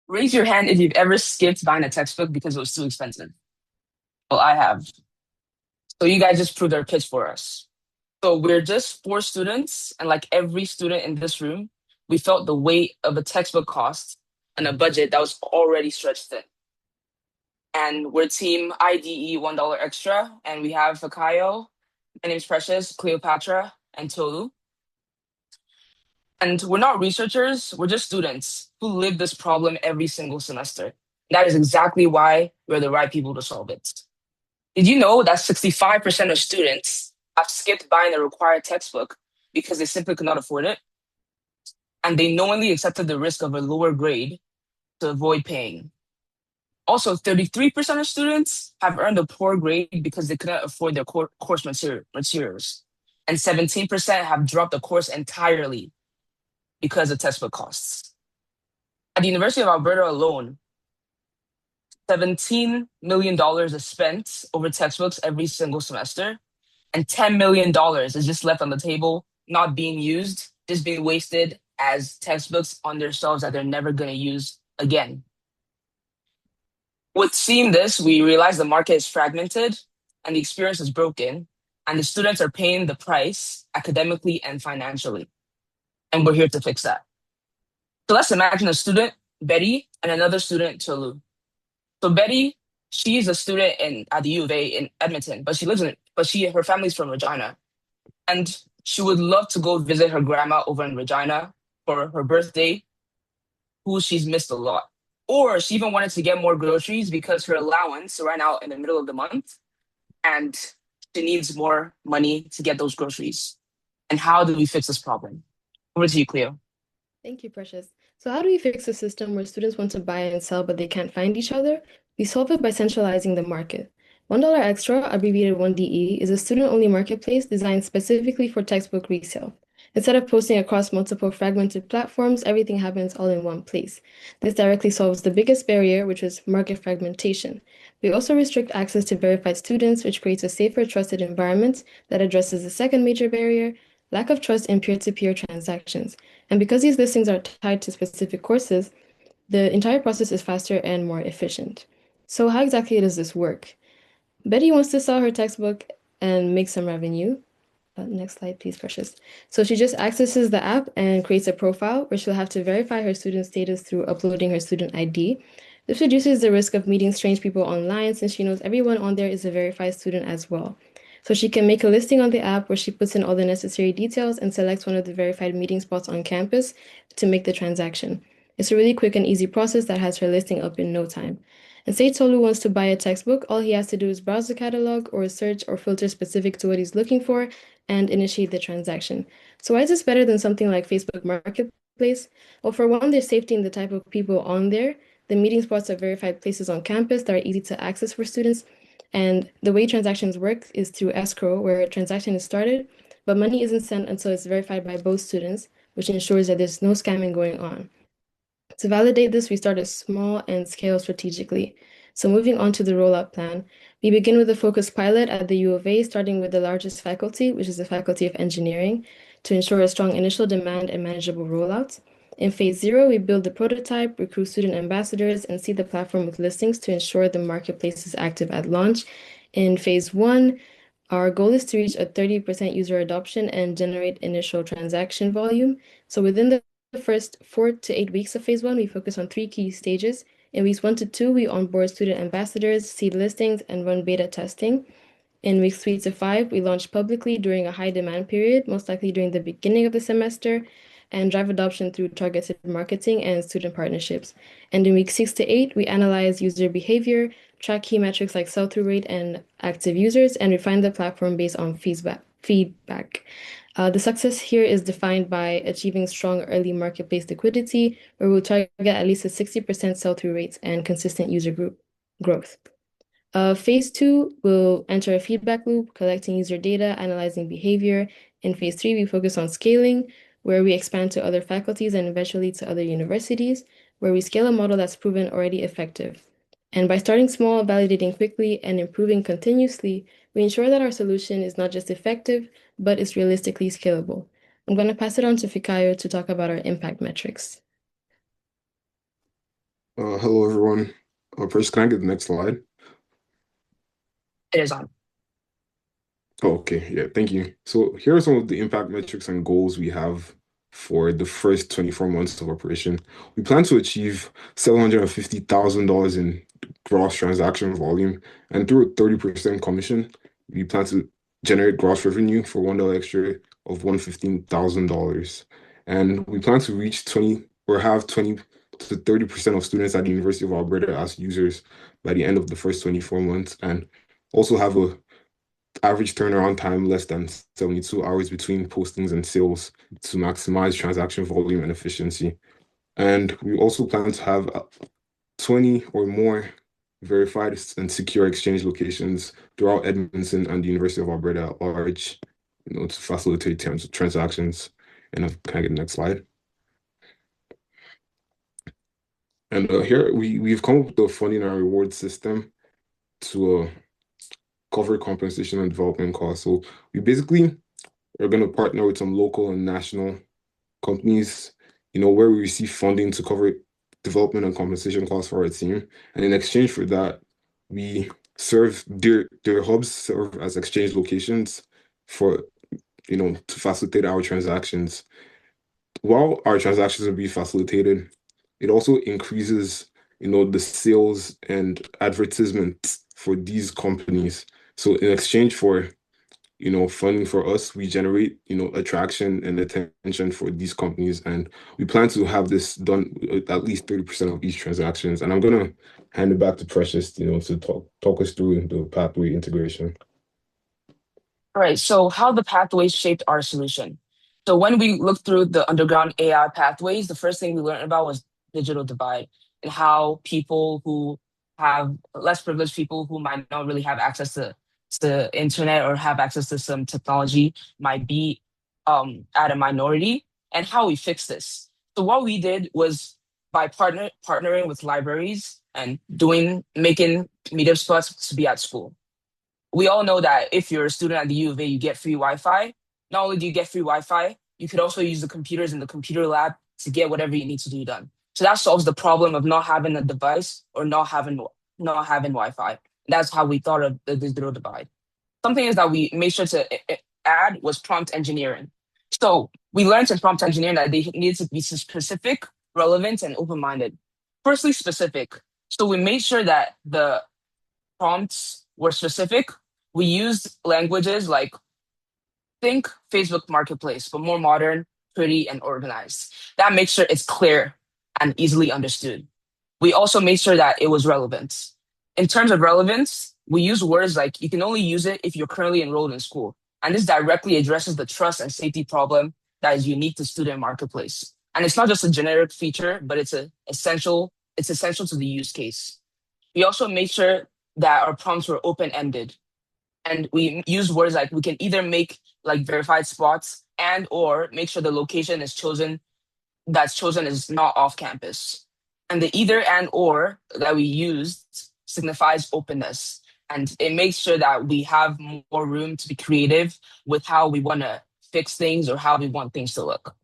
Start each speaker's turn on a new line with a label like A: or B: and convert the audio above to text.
A: Raise your hand if you've ever skipped buying a textbook because it was too expensive. Well, I have. So you guys just proved our pitch for us. So we're just four students, and like every student in this room, we felt the weight of a textbook cost and a budget that was already stretched thin. And we're team IDE $1 extra, and we have Fakayo, my name's Precious, Cleopatra, and Tolu. And we're not researchers, we're just students who live this problem every single semester. That is exactly why we're the right people to solve it. Did you know that 65% of students have skipped buying a required textbook because they simply could not afford it? And they knowingly accepted the risk of a lower grade to avoid paying. Also, 33% of students have earned a poor grade because they couldn't afford their course materials. And 17% have dropped the course entirely because of textbook costs. At the University of Alberta alone, $17 million is spent over textbooks every single semester, and $10 million is just left on the table, not being used, just being wasted as textbooks on their shelves that they're never going to use again. With seeing this, we realize the market is fragmented and the experience is broken, and the students are paying the price academically and financially. And we're here to fix that. So let's imagine a student, Betty, and another student, Tolu. So Betty, she's a student at the U of A in Edmonton, but her family's from Regina. And she would love to go visit her grandma over in Regina for her birthday, who she's missed a lot. Or she even wanted to get more groceries because her allowance ran out in the middle of the month and she needs more money to get those groceries. And how do we fix this problem? Over to you, Cleo.
B: Thank you, Precious. So how do we fix a system where students want to buy and sell, but they can't find each other? We solve it by centralizing the market. $1 Extra, abbreviated 1DE, is a student-only marketplace designed specifically for textbook resale. Instead of posting across multiple fragmented platforms, everything happens all in one place. This directly solves the biggest barrier, which is market fragmentation. We also restrict access to verified students, which creates a safer, trusted environment that addresses the second major barrier, lack of trust in peer-to-peer transactions. And because these listings are tied to specific courses, the entire process is faster and more efficient. So how exactly does this work? Betty wants to sell her textbook and make some revenue. Next slide, please, Precious. So she just accesses the app and creates a profile where she'll have to verify her student status through uploading her student ID. This reduces the risk of meeting strange people online since she knows everyone on there is a verified student as well. So she can make a listing on the app where she puts in all the necessary details and selects one of the verified meeting spots on campus to make the transaction. It's a really quick and easy process that has her listing up in no time. And say Tolu wants to buy a textbook, all he has to do is browse the catalog or search or filter specific to what he's looking for and initiate the transaction. So why is this better than something like Facebook Marketplace? Well, for one, there's safety in the type of people on there. The meeting spots are verified places on campus that are easy to access for students. And the way transactions work is through escrow, where a transaction is started, but money isn't sent until it's verified by both students, which ensures that there's no scamming going on. To validate this, we started small and scale strategically. So moving on to the rollout plan, we begin with a focused pilot at the U of A, starting with the largest faculty, which is the Faculty of Engineering, to ensure a strong initial demand and manageable rollout. In phase 0, we build the prototype, recruit student ambassadors, and seed the platform with listings to ensure the marketplace is active at launch. In phase 1, our goal is to reach a 30% user adoption and generate initial transaction volume. So within the first 4 to 8 weeks of phase 1, we focus on 3 key stages. In weeks 1 to 2, we onboard student ambassadors, seed listings, and run beta testing. In weeks 3 to 5, we launch publicly during a high demand period, most likely during the beginning of the semester, and drive adoption through targeted marketing and student partnerships. And in weeks 6 to 8, we analyze user behavior, track key metrics like sell-through rate and active users, and refine the platform based on feedback. The success here is defined by achieving strong early marketplace liquidity, where we'll target at least a 60% sell-through rates and consistent user group growth. Phase 2 will enter a feedback loop, collecting user data, analyzing behavior. In phase 3, we focus on scaling, where we expand to other faculties and eventually to other universities, where we scale a model that's proven already effective. And by starting small, validating quickly, and improving continuously, we ensure that our solution is not just effective, but is realistically scalable. I'm going to pass it on to Fikayo to talk about our impact metrics.
C: Hello everyone. First, can I get the next slide?
A: It is on.
C: Oh, okay, yeah, thank you. So here are some of the impact metrics and goals we have for the first 24 months of operation. We plan to achieve $750,000 in gross transaction volume, and through a 30% commission, we plan to generate gross revenue for $1 extra of $115,000. And we plan to reach 20 or have 20 to 30% of students at the University of Alberta as users by the end of the first 24 months, and also have a average turnaround time less than 72 hours between postings and sales to maximize transaction volume and efficiency. And we also plan to have 20 or more verified and secure exchange locations throughout Edmonton and the University of Alberta at large, to facilitate transactions. And can I get the next slide? And here we've come up with a funding and reward system to cover compensation and development costs. So we basically are going to partner with some local and national companies, where we receive funding to cover development and compensation costs for our team. And in exchange for that, we serve their hubs serve as exchange locations for, to facilitate our transactions. While our transactions will be facilitated, it also increases, the sales and advertisement for these companies. So in exchange for funding for us, we generate, attraction and attention for these companies. And we plan to have this done at least 30% of each transactions. And I'm gonna hand it back to Precious, to talk us through the pathway integration.
A: All right, so how the pathways shaped our solution. So when we looked through the underground AI pathways, the first thing we learned about was digital divide and how people who have less privileged people who might not really have access to internet or have access to some technology might be at a minority, and how we fix this. So what we did was by partnering with libraries and making meetup spots to be at school. We all know that if you're a student at the U of A, you get free Wi-Fi. Not only do you get free Wi-Fi, you could also use the computers in the computer lab to get whatever you need to do done. So that solves the problem of not having a device or not having Wi-Fi. That's how we thought of the digital divide. Something is that we made sure to add was prompt engineering. So we learned in prompt engineering that they needed to be specific, relevant, and open-minded. Firstly, specific. So we made sure that the prompts were specific. We used languages like think Facebook Marketplace, but more modern, pretty, and organized. That makes sure it's clear and easily understood. We also made sure that it was relevant. In terms of relevance, we use words like you can only use it if you're currently enrolled in school. And this directly addresses the trust and safety problem that is unique to student marketplace. And it's not just a generic feature, but it's essential to the use case. We also made sure that our prompts were open-ended. And we use words like we can either make like verified spots and or make sure the location that's chosen is not off campus. And the either and or that we used signifies openness. And it makes sure that we have more room to be creative with how we want to fix things or how we want things to look.